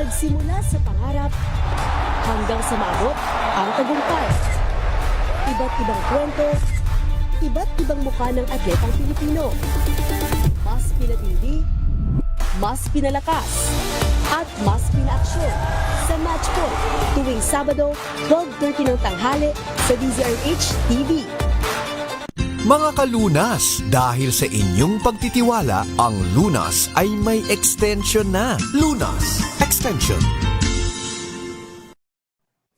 Nagsimula sa pangarap hanggang sa maabot ang tagumpay. Iba't ibang kwento, iba't ibang mukha ng atletang Pilipino. Mas pinatindi, mas pinalakas, at mas pinaaksyon sa Match Point tuwing Sabado, 12:30 ng tanghali sa DZRH TV. Mga kalunas, dahil sa inyong pagtitiwala, ang Lunas ay may extension na. Lunas Extension.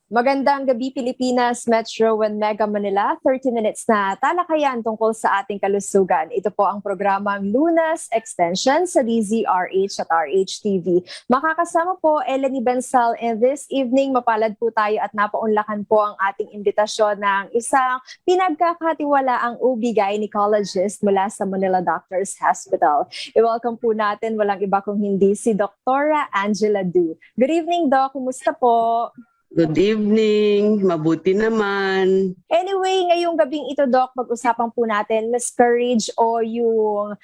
Magandang gabi Pilipinas, Metro and Mega Manila. 30 minutes na talakayan tungkol sa ating kalusugan. Ito po ang programang Lunas Extension sa DZRH at RHTV. Makakasama po Eleni Bensal, and this evening mapalad po tayo at napaunlakan po ang ating imbitasyon ng isang pinagkakatiwalaang OB-gynecologist mula sa Manila Doctors Hospital. I-welcome po natin walang iba kung hindi si Dr. Angela Du. Good evening, Doc. Kumusta po? Good evening, mabuti naman. Anyway, ngayong gabing ito, Doc, pag-usapan po natin miscarriage o yung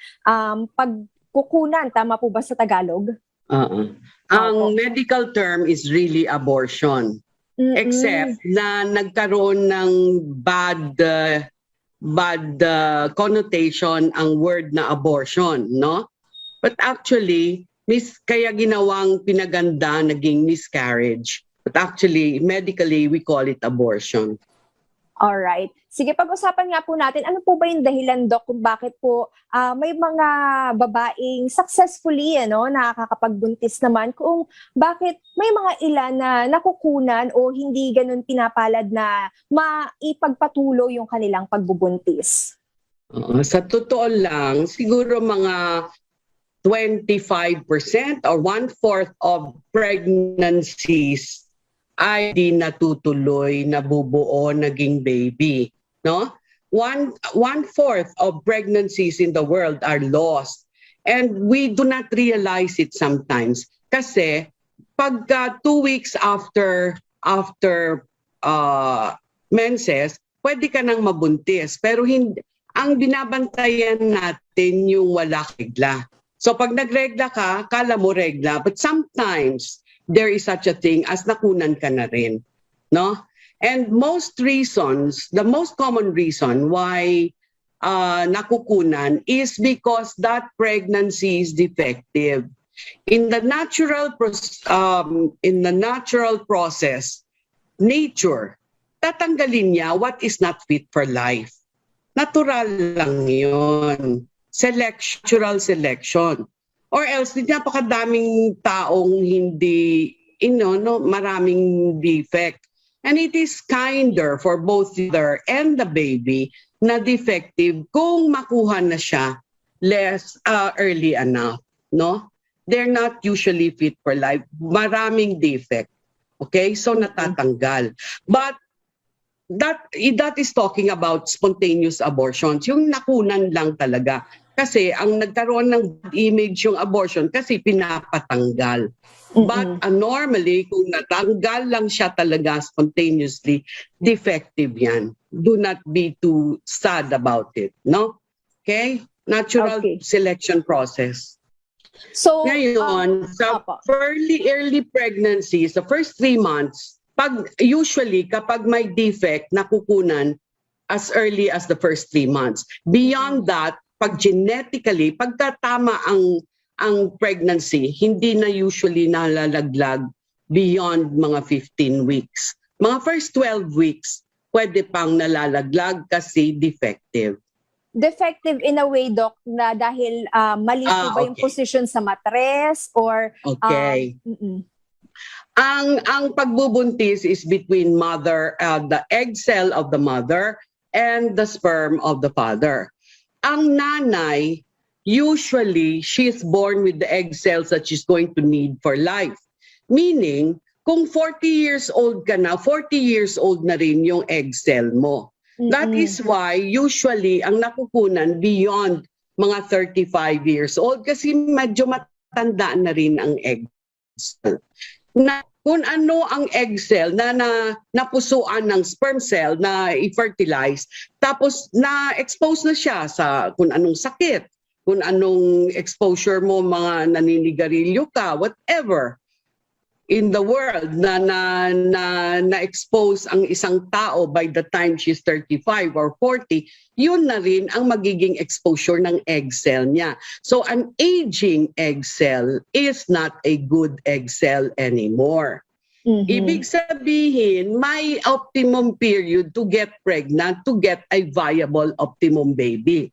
pagkukunan. Tama po ba sa Tagalog? Ang medical term is really abortion. Except na nagkaroon ng bad connotation ang word na abortion, no? But actually, kaya ginawang pinaganda naging miscarriage. But actually, medically, we call it abortion. Alright. Sige, pag-usapan nga po natin, ano po ba yung dahilan, Doc, kung bakit po may mga babaeng successfully nakakapagbuntis naman, kung bakit may mga ilan na nakukunan o hindi ganun pinapalad na maipagpatuloy yung kanilang pagbubuntis? Sa totoo lang, siguro mga 25% or 1/4 of pregnancies ay di natutuloy, nabubuo, naging baby, no? One-fourth of pregnancies in the world are lost, and we do not realize it sometimes. Kasi pagka 2 weeks after menses, pwede ka nang mabuntis, pero hindi. Ang binabantayan natin yung wala regla. So pag nagregla ka, kala mo regla, but sometimes there is such a thing as nakunan ka na rin, no? And the most common reason why nakukunan is because that pregnancy is defective. In the natural process, nature, tatanggalin niya what is not fit for life. Natural lang yun. Natural selection. Or else, napakadaming taong hindi, maraming defect. And it is kinder for both the mother and the baby na defective kung makuha na siya less early enough, no? They're not usually fit for life. Maraming defect. Okay? So, natatanggal. But, that is talking about spontaneous abortions. Yung nakunan lang talaga. Kasi ang nagkaroon ng image yung abortion kasi pinapatanggal. But normally, kung natanggal lang siya talaga spontaneously, defective yan. Do not be too sad about it, no? Okay? Natural selection process. So, ngayon, sa early pregnancy, sa first 3 months, usually kapag may defect, nakukunan as early as the first 3 months. Beyond that, pag genetically, pagkatama ang pregnancy, hindi na usually nalalaglag beyond mga 15 weeks. Mga first 12 weeks, pwede pang nalalaglag kasi defective. Defective in a way, Doc, na dahil mali po ba yung position sa matres or... Okay. Ang pagbubuntis is between the egg cell of the mother and the sperm of the father. Ang nanay, usually, she is born with the egg cells that she's going to need for life. Meaning, kung 40 years old ka na, 40 years old na rin yung egg cell mo. That is why, usually, ang nakukunan beyond mga 35 years old kasi medyo matanda na rin ang egg cell. Kung ano ang egg cell na napusuan ng sperm cell na i-fertilize, tapos na-expose na siya sa kung anong sakit, kung anong exposure mo, mga naninigarilyo ka, whatever. in the world na expose ang isang tao by the time she's 35 or 40, yun na rin ang magiging exposure ng egg cell niya. So an aging egg cell is not a good egg cell anymore. Ibig sabihin, may optimum period to get pregnant, to get a viable optimum baby.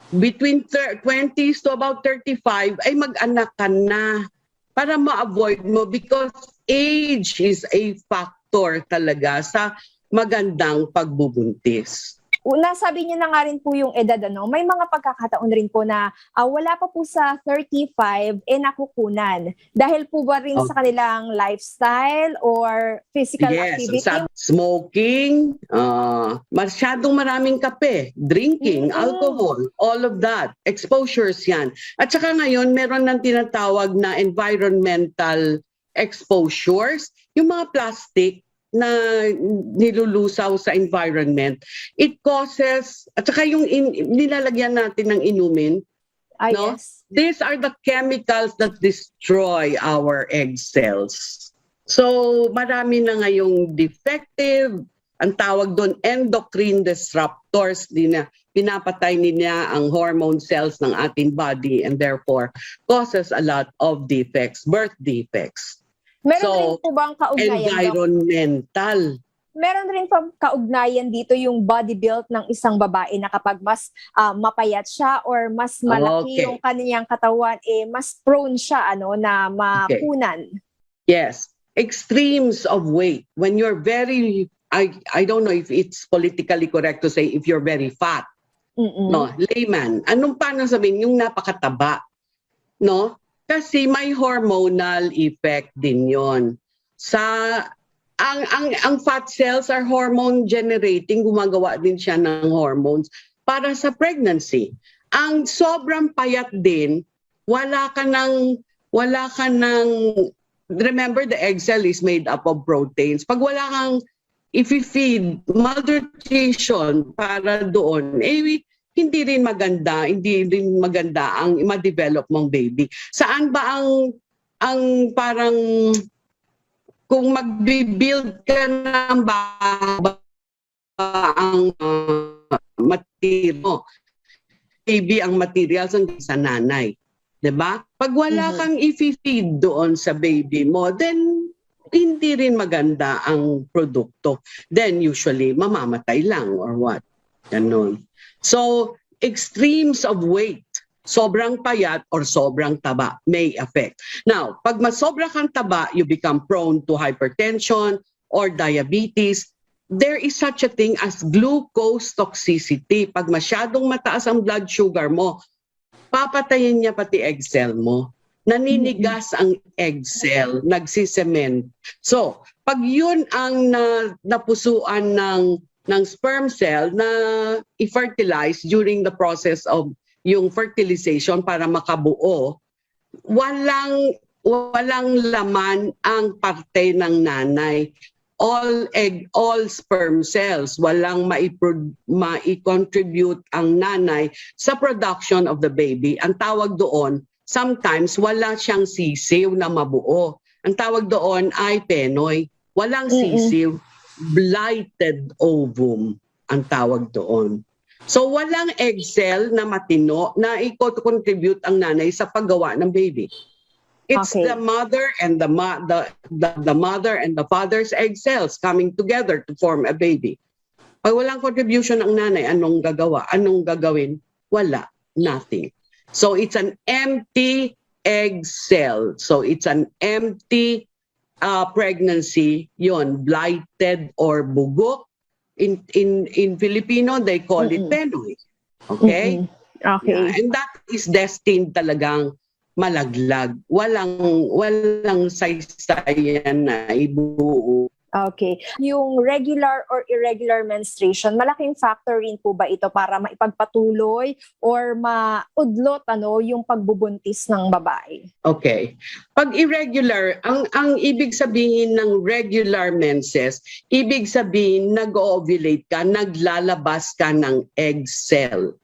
Between 20s to about 35 ay mag-anak ka na para ma-avoid mo, because age is a factor talaga sa magandang pagbubuntis. Nasabi niyo na nga rin po yung edad, ano? May mga pagkakataon rin po na wala pa po sa 35, nakukunan. Dahil po ba rin sa kanilang lifestyle or physical activity? Yes, smoking, masyadong maraming kape, drinking, alcohol, all of that. Exposures yan. At saka ngayon, meron ng tinatawag na environmental exposures, yung mga plastic na nilulusaw sa environment. It causes, at saka yung nilalagyan natin ng inumin, no? Yes. These are the chemicals that destroy our egg cells. So marami na ngayong defective, ang tawag doon endocrine disruptors, pinapatay nila ang hormone cells ng ating body and therefore causes a lot of defects, birth defects. Meron rin po bang kaugnayan? Environmental. Meron rin po kaugnayan dito yung body build ng isang babae na kapag mas mapayat siya or mas malaki yung kaniyang katawan, mas prone siya na makunan. Yes. Extremes of weight. When you're very, I don't know if it's politically correct to say if you're very fat. No, layman. Paano sabihin? Yung napakataba. No? Kasi may hormonal effect din yon. Ang fat cells are hormone generating, gumagawa din siya ng hormones para sa pregnancy. Ang sobrang payat din, wala ka ng, remember the egg cell is made up of proteins. Pag wala kang i-feed malnutrition para doon, hindi rin maganda ang ma-develop mong baby. Saan ba ang parang kung magbi-build ka ng ang material, baby ang materials sa nanay. 'Di ba? Pag wala kang i-feed doon sa baby mo, then hindi rin maganda ang produkto. Then usually mamamatay lang or what. Ganun. So, extremes of weight, sobrang payat or sobrang taba may affect. Now, pag masobra kang taba, you become prone to hypertension or diabetes. There is such a thing as glucose toxicity. Pag masyadong mataas ang blood sugar mo, papatayin niya pati egg cell mo. Naninigas ang egg cell, nagsisement. So, pag yun ang napusuan ng sperm cell na i-fertilize during the process of yung fertilization para makabuo, walang laman ang parte ng nanay. All sperm cells, walang mai-contribute ang nanay sa production of the baby. Ang tawag doon, sometimes wala siyang sisiw na mabuo. Ang tawag doon ay penoy. Walang sisiw. Blighted ovum ang tawag doon. So walang egg cell na matino na i-contribute ang nanay sa paggawa ng baby. It's the mother and the mother and the father's egg cells coming together to form a baby. Pag walang contribution ng nanay, anong gagawa? Anong gagawin? Wala. Nothing. So it's an empty egg cell. So it's an empty pregnancy, yon, blighted or bugok. In Filipino, they call it penoy. Okay? Okay. Yeah, and that is destined talagang malaglag. Walang saysayan na ibuo. Okay. Yung regular or irregular menstruation, malaking factor rin po ba ito para maipagpatuloy or maudlot yung pagbubuntis ng babae? Okay. Pag irregular, ang ibig sabihin ng regular menses, ibig sabihin nag-ovulate ka, naglalabas ka ng egg cell.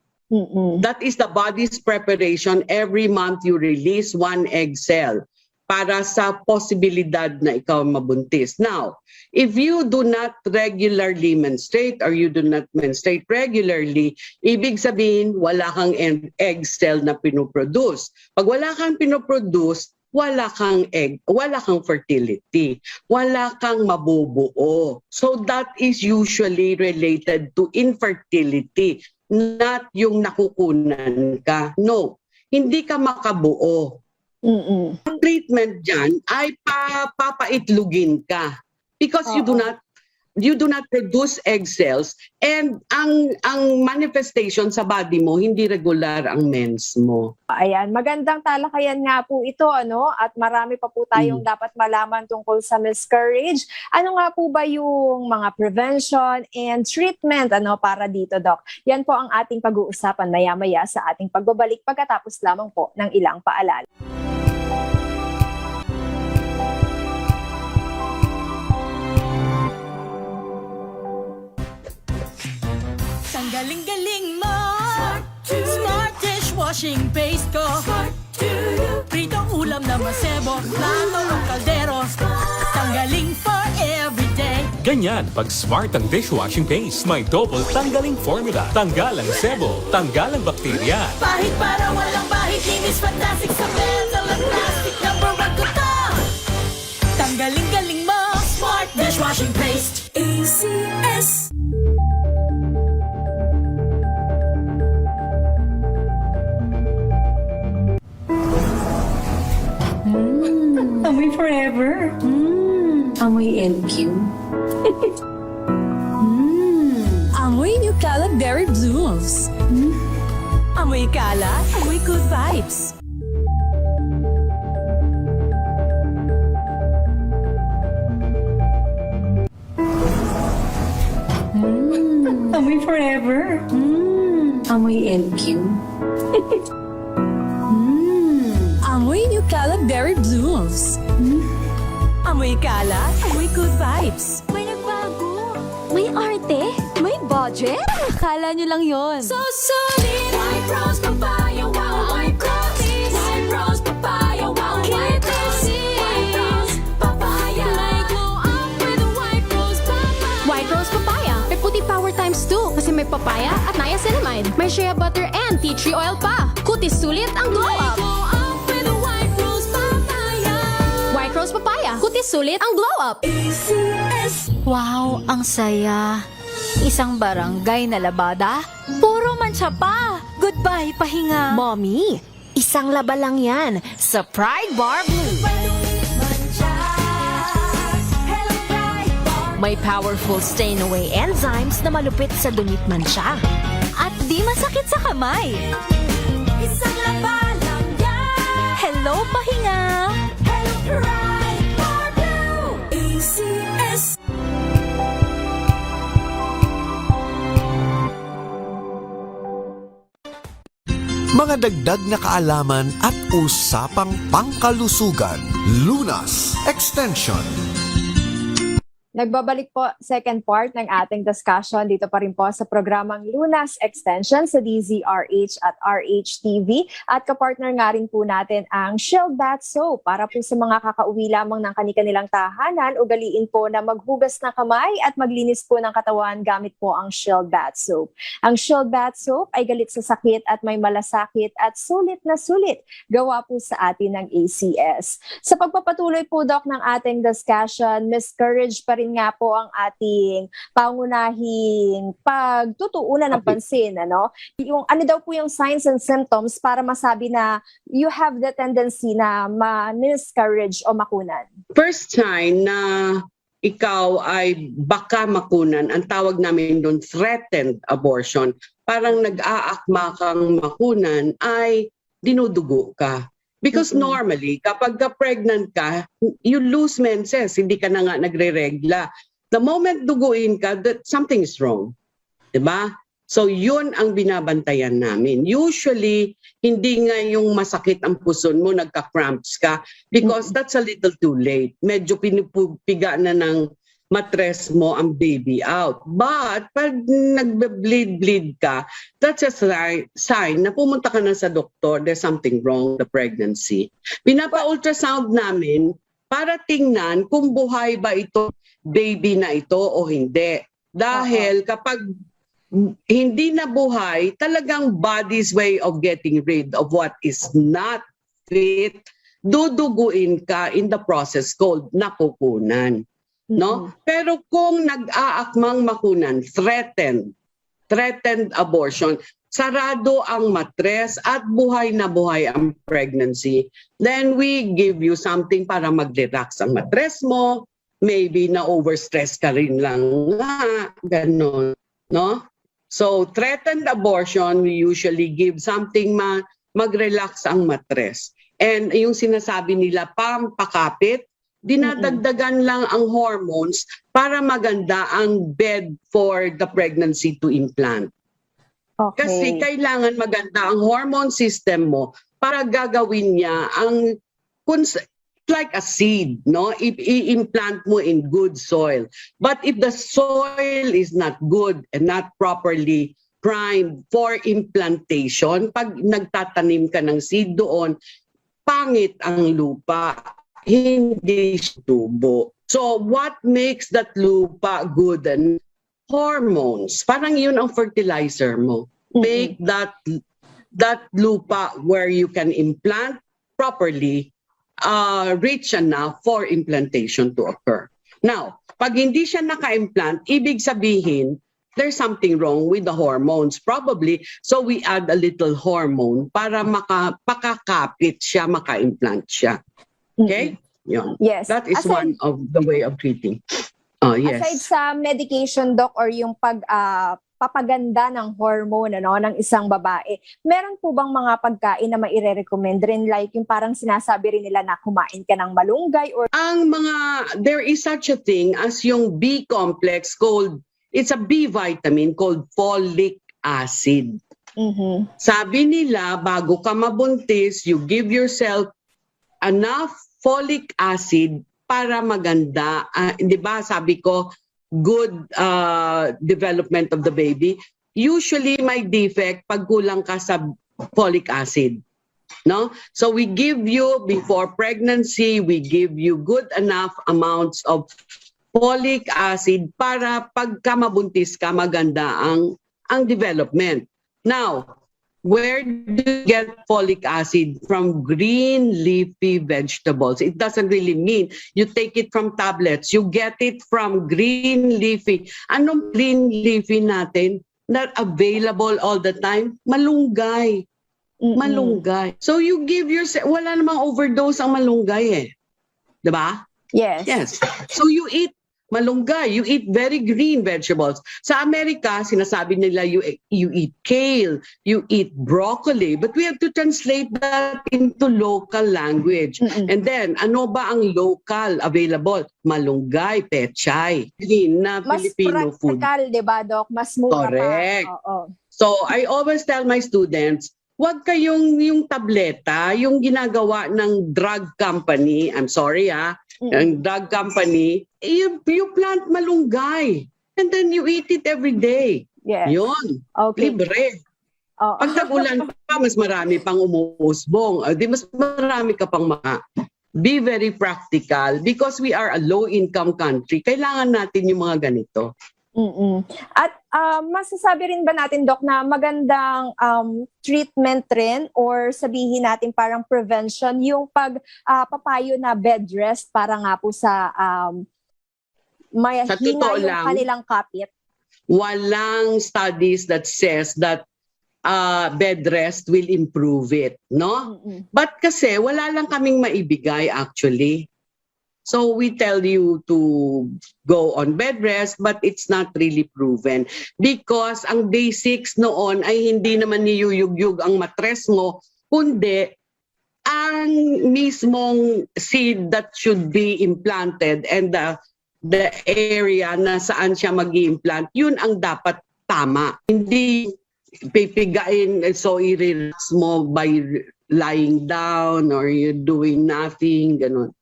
That is the body's preparation. Every month you release one egg cell. para sa posibilidad na ikaw mabuntis. Now, if you do not regularly menstruate or you do not menstruate regularly, ibig sabihin wala kang egg cell na pinoproduce. Pag wala kang pinoproduce, wala kang egg, wala kang fertility, wala kang mabubuo. So that is usually related to infertility, not yung nakukunan ka. No, hindi ka makabuo. Mm-mm. Ang treatment dyan ay papaitlugin ka because you do not produce egg cells, and ang manifestation sa body mo hindi regular ang mens mo. Ayan, magandang talakayan nga po ito, ano? At marami pa po tayong dapat malaman tungkol sa miscarriage. Ano nga po ba yung mga prevention and treatment, ano, para dito, Doc? Yan po ang ating pag-uusapan maya-maya sa ating pagbabalik pagkatapos lamang po ng ilang paalala. Ang galing-galing mo, Smart dishwashing paste ko, pritong ulam na masebo, plato o kaldero, tanggaling for everyday. Ganyan, pag Smart ang dishwashing paste, may double tanggaling formula. Tanggal ang sebo, tanggal ang bakterya. Pahit para walang bahid, linis fantastic sa metal at plastic, number 1 ko to. Tanggaling-galing mo, Smart dishwashing paste. ACS. Amoy forever. Amoy LQ. Amoy New Calak Berry Blooms. Amoy kalat, amoy good vibes. Amoy forever. Amoy LQ. Amoy New Calak Berry Blooms. Amoy kalat, amoy good vibes. May nagbago. May arte. May budget. Akala nyo lang yon. So solid, White Rose Papaya, wow, White Rose. White Rose Papaya, wow, White Rose. White Rose Papaya. May glow up with a White Rose Papaya. White Rose Papaya. May puti power times 2 kasi may papaya at niacinamide. May shea butter and tea tree oil pa. Kutis sulit ang glow May up. glow up with a White Rose Papaya. White Rose Papaya. Kutis sulit ang glow up. ACS. Wow, ang saya. Isang barangay na labada, puro mancha pa. Goodbye, pahinga. Mommy, isang laba lang yan sa Pride Bar Blue. May powerful stain away enzymes na malupit sa dumit mancha. At di masakit sa kamay. Isang laba lang yan. Hello, pahinga. Hello, Pride Bar Blue. ACS. Mga dagdag na kaalaman at usapang pangkalusugan. Lunas Extension. Nagbabalik po second part ng ating discussion dito pa rin po sa programang Lunas Extension sa DZRH at RH-TV. At kapartner nga rin po natin ang Shield Bath Soap para po sa mga kakauwi lamang ng kanilang tahanan. Ugaliin po na maghugas ng kamay at maglinis po ng katawan gamit po ang Shield Bath Soap. Ang Shield Bath Soap ay galit sa sakit at may malasakit at sulit na sulit. Gawa po sa atin ng ACS. Sa pagpapatuloy po, Doc, ng ating discussion, miscarriage pa rin nga po ang ating pangunahing pagtutuunan ng pansin, ano? Yung ano daw po yung signs and symptoms para masabi na you have the tendency na ma-miscarriage o makunan? First sign na ikaw ay baka makunan, ang tawag namin doon threatened abortion. Parang nag-aakma kang makunan ay dinudugo ka. Because normally, kapag pregnant ka, you lose menses, hindi ka na nga nagre-regla. The moment duguin ka, that something is wrong. Diba? So yun ang binabantayan namin. Usually, hindi nga yung masakit ang puson mo, nagka-cramps ka, because that's a little too late. Medyo pinupiga na ng matres mo ang baby out. But pag nagbe-bleed ka, that's a sign na pumunta ka na sa doktor, there's something wrong with the pregnancy. Pinapa-ultrasound namin para tingnan kung buhay ba ito baby na ito o hindi. Dahil kapag hindi na buhay, talagang body's way of getting rid of what is not fit, duduguin ka in the process called nakukunan. No? Pero kung nag-aakmang makunan, threatened abortion, sarado ang matres at buhay na buhay ang pregnancy, then we give you something para mag-relax ang matres mo, maybe na overstress ka rin lang nga, ganun, no? So, threatened abortion, we usually give something mag-relax ang matres. And yung sinasabi nila, pampakapit, dinadagdagan lang ang hormones para maganda ang bed for the pregnancy to implant. Okay. Kasi kailangan maganda ang hormone system mo para gagawin niya ang like a seed, no? I-implant mo in good soil. But if the soil is not good and not properly primed for implantation, pag nagtatanim ka ng seed doon, pangit ang lupa. Hindi tubo. So what makes that lupa good? And hormones. Parang yun ang fertilizer mo. Make that lupa where you can implant properly rich enough for implantation to occur. Now, pag hindi siya naka-implant, ibig sabihin there's something wrong with the hormones probably. So we add a little hormone para makakapit siya, maka-implant siya. Okay? Yun. Yes. That is one of the way of treating. Yes. Aside sa medication, Doc, or yung papaganda ng hormone ng isang babae, meron po bang mga pagkain na maire-recommend rin? Like yung parang sinasabi rin nila na kumain ka ng malunggay or... There is such a thing as yung B complex called, it's a B vitamin called folic acid. Sabi nila, bago ka mabuntis, you give yourself enough folic acid para maganda. Di ba sabi ko, good development of the baby. Usually may defect pag kulang ka sa folic acid. No? So we give you, before pregnancy, we give you good enough amounts of folic acid para pagka mabuntis ka, maganda ang development. Now, where do you get folic acid? From green leafy vegetables. It doesn't really mean you take it from tablets. You get it from green leafy. Anong green leafy natin? Not available all the time? Malunggay. Malunggay. So you give yourself, wala namang overdose ang malunggay eh. Diba? Yes. Yes. So you eat malunggay, you eat very green vegetables. Sa Amerika, sinasabi nila you eat kale, you eat broccoli, but we have to translate that into local language. And then, ano ba ang local available? Malunggay, pechay, green na Mas Filipino food. practical, di ba, Doc? Mas mura Correct. pa. Oo. So, I always tell my students, wag kayong yung tableta, yung ginagawa ng drug company, I'm sorry ang drug company, you plant malunggay and then you eat it every day. Yes. Yun. Okay. Libre. Oo. Pag tagulan pa, mas marami pang umuusbong. Di mas marami ka pang Be very practical because we are a low-income country. Kailangan natin yung mga ganito. At masasabi rin ba natin, Doc, na magandang treatment rin or sabihin natin parang prevention yung papayo na bed rest para nga po sa may Sa hina totoo yung lang, kanilang kapit? Walang studies that says that bed rest will improve it, no? But kasi wala lang kaming maibigay actually. So we tell you to go on bed rest but it's not really proven because ang basics noon ay hindi naman niyuyugyug ang matres mo kundi ang mismong seed that should be implanted and the area na saan siya mag-i-implant, yun ang dapat tama. Hindi pipigain so i-relax mo by lying down or you're doing nothing, ganun.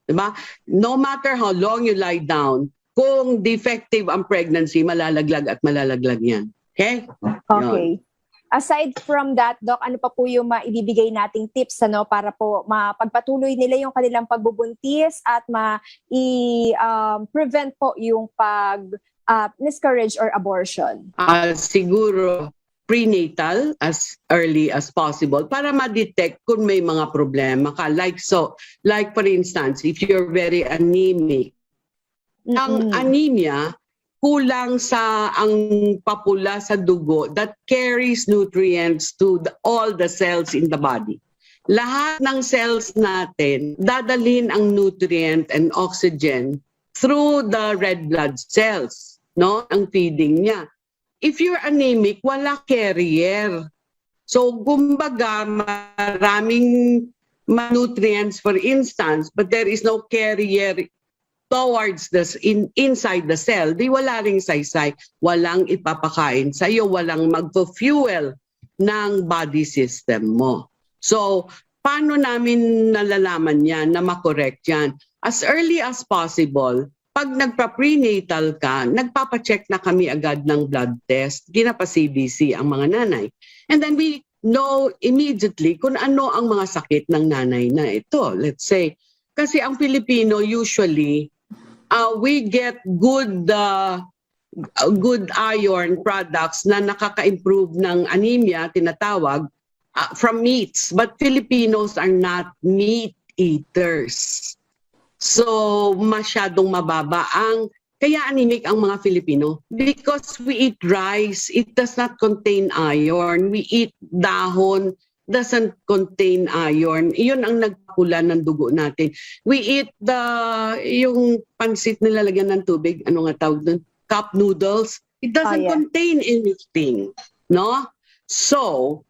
Diba? No matter how long you lie down, Kung defective ang pregnancy, malalaglag at malalaglag yan. Okay? Okay. Aside from that, Doc, ano pa po yung maibibigay nating tips para po mapagpatuloy nila yung kanilang pagbubuntis at prevent po yung miscarriage or abortion? Siguro prenatal as early as possible para ma-detect kung may mga problema ka. Like for instance, if you're very anemic, ang anemia, kulang ang papula sa dugo that carries nutrients to all the cells in the body. Lahat ng cells natin, dadalhin ang nutrient and oxygen through the red blood cells, no? Ang feeding niya. If you're anemic, wala carrier. So, kumbaga, maraming nutrients, for instance, but there is no carrier towards inside the cell, di wala ring saysay, walang ipapakain sa'yo, walang magpo-fuel ng body system mo. So, paano namin nalalaman yan, na makorek yan? As early as possible, pag nagpa-prenatal ka, nagpapacheck na kami agad ng blood test, ginapa-CBC ang mga nanay. And then we know immediately kung ano ang mga sakit ng nanay na ito. Let's say, kasi ang Pilipino usually, we get good iron products na nakaka-improve ng anemia, tinatawag, from meats. But Filipinos are not meat eaters. So, masyadong mababa kaya anemic ang mga Filipino. Because we eat rice, it does not contain iron. We eat dahon, doesn't contain iron. Iyon ang nagpapula ng dugo natin. We eat yung pansit nilalagyan ng tubig, ano nga tawag doon? Cup noodles. It doesn't contain anything, no? So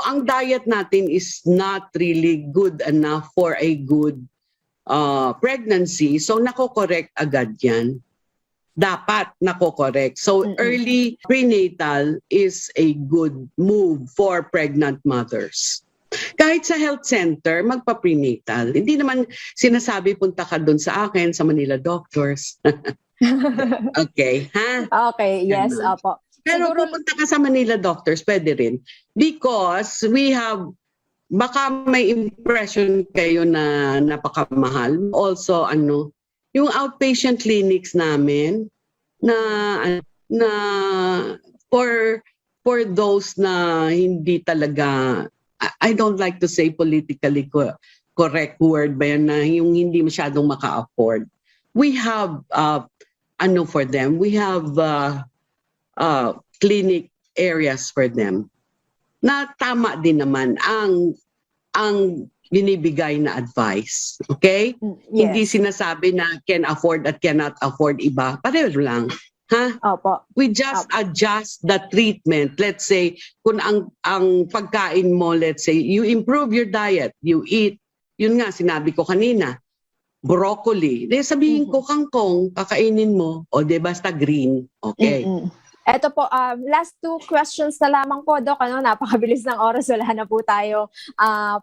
ang diet natin is not really good enough for a good pregnancy. So nako-correct agad yan. Dapat nako-correct. So early prenatal is a good move for pregnant mothers. Kahit sa health center, magpa-prenatal. Hindi naman sinasabi punta ka doon sa akin, sa Manila Doctors. Okay, ha? Okay, yes, opo. Pero pupunta ka sa Manila Doctors, pwede rin. Because we have, baka may impression kayo na napakamahal. Also, yung outpatient clinics namin na for those na hindi talaga, I don't like to say politically correct word ba yan, na yung hindi masyadong maka-afford. We have for them. We have clinic areas for them na tama din naman ang binibigay na advice. Okay? Yes. Hindi sinasabi na can afford at cannot afford iba. Pareho lang. Ha? Opo. We just adjust the treatment. Let's say, kung ang pagkain mo, let's say, you improve your diet, you eat, yun nga, sinabi ko kanina, broccoli. Sabihin ko, kangkong, kakainin mo, o de basta green. Okay. Eto po, last 2 questions na lamang po, Doc. Napakabilis ng oras. Wala na po tayo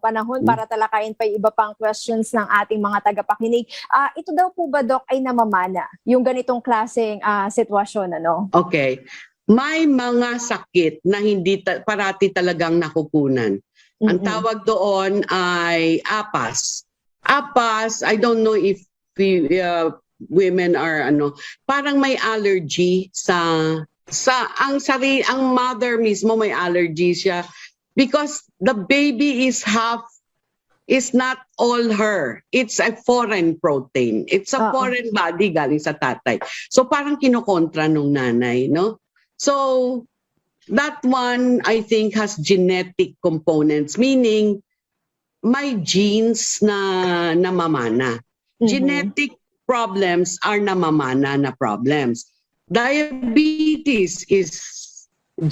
panahon para talakayin pa yung iba pang questions ng ating mga tagapakinig. Ito daw po ba, Doc, ay namamana? Yung ganitong klaseng sitwasyon, ano? Okay. May mga sakit na hindi parati talagang nakukunan. Ang tawag doon ay APAS. APAS, I don't know if women are parang may allergy ang mother mismo may allergy siya because the baby is not all her. It's a foreign protein. It's a foreign body galing sa tatay. So parang kinokontra nung nanay, no? So that one I think has genetic components, meaning may genes na namamana. Genetic problems are namamana na problems. Diabetes is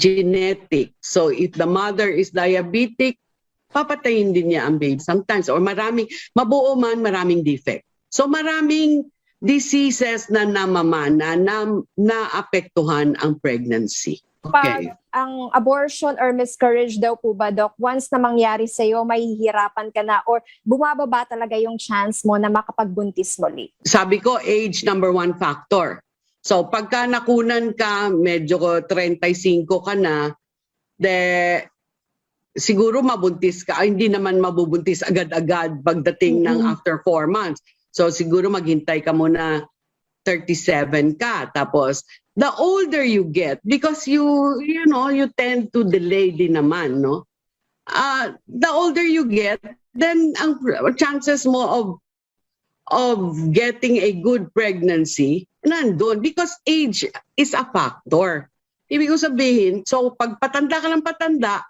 genetic. So if the mother is diabetic, papatayin din niya ang baby sometimes. Or mabuo man, maraming defect. So maraming diseases na namamana na naapektuhan ang pregnancy. Okay. Pag ang abortion or miscarriage daw po ba, Doc, once na mangyari sa'yo, mahihirapan ka na or bumababa talaga yung chance mo na makapagbuntis muli? Sabi ko, age number 1 factor. So pagka nakunan ka, medyo 35 ka na, siguro mabuntis ka. Ay, hindi naman mabubuntis agad-agad pagdating ng after 4 months. So siguro maghintay ka muna 37 ka. Tapos the older you get, because you tend to delay din naman, no? The older you get, then ang chances mo of getting a good pregnancy nandun, because age is a factor. Ibig ko sabihin, so pag patanda ka ng patanda,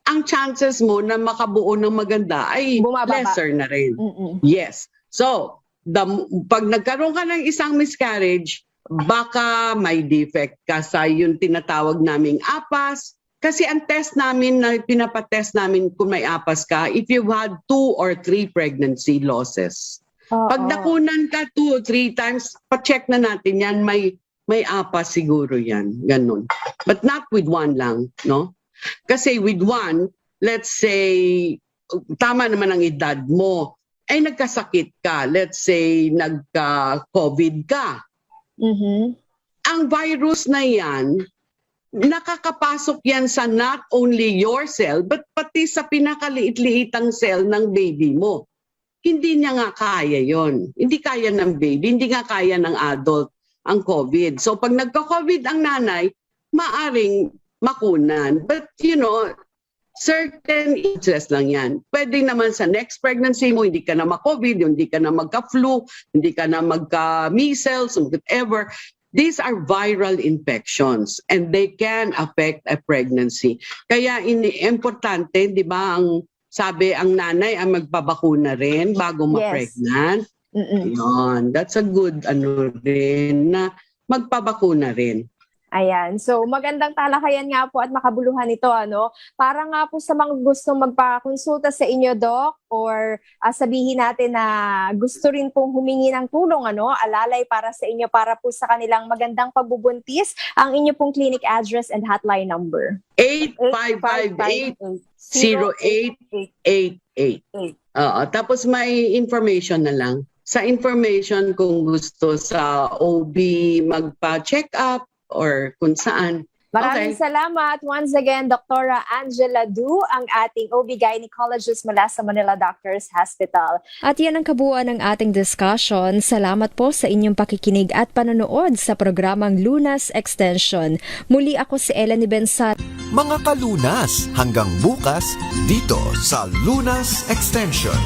ang chances mo na makabuo ng maganda ay Bumababa. lesser na rin. Yes. So, pag nagkaroon ka ng isang miscarriage, baka may defect ka sa yung tinatawag naming APAS. Kasi ang test namin, na pinapatest namin kung may APAS ka, if you've had 2 or 3 pregnancy losses. Pag nakunan ka 2 or 3 times, pa-check na natin yan, may APAS siguro yan. Ganun. But not with one lang, no? Kasi with one, let's say, tama naman ang edad mo, ay nagkasakit ka. Let's say, nagka-COVID ka. Ang virus na yan, nakakapasok yan sa not only your cell, but pati sa pinakaliit-liitang cell ng baby mo. Hindi niya nga kaya yon. Hindi kaya ng baby, hindi nga kaya ng adult ang COVID. So pag nagka-COVID ang nanay, maaring makunan. But certain instances lang yan. Pwede naman sa next pregnancy mo, hindi ka na ma-COVID, hindi ka na magka-flu, hindi ka na magka-measles, whatever. These are viral infections and they can affect a pregnancy. Kaya importante, di ba, ang sabi ang nanay ang magpabakuna rin bago ma-pregnant. Yun. That's a good rin na magpabakuna rin. Ayan. So, magandang talakayan nga po at makabuluhan ito, Para nga po sa mga gustong magpakonsulta sa inyo, Doc, or sabihin natin na gusto rin pong humingi ng tulong, alalay para sa inyo, para po sa kanilang magandang pagbubuntis, ang inyo pong clinic address and hotline number. 8558-0888. Tapos may information na lang. Sa information kung gusto sa OB magpa-check up, or kung saan. Maraming salamat. Once again, Dr. Angela Du, ang ating OB-gynecologist mula sa Manila Doctors Hospital. At yan ang kabuuan ng ating discussion. Salamat po sa inyong pakikinig at panonood sa programang Lunas Extension. Muli ako si Eleni Bensat. Mga kalunas, hanggang bukas dito sa Lunas Extension.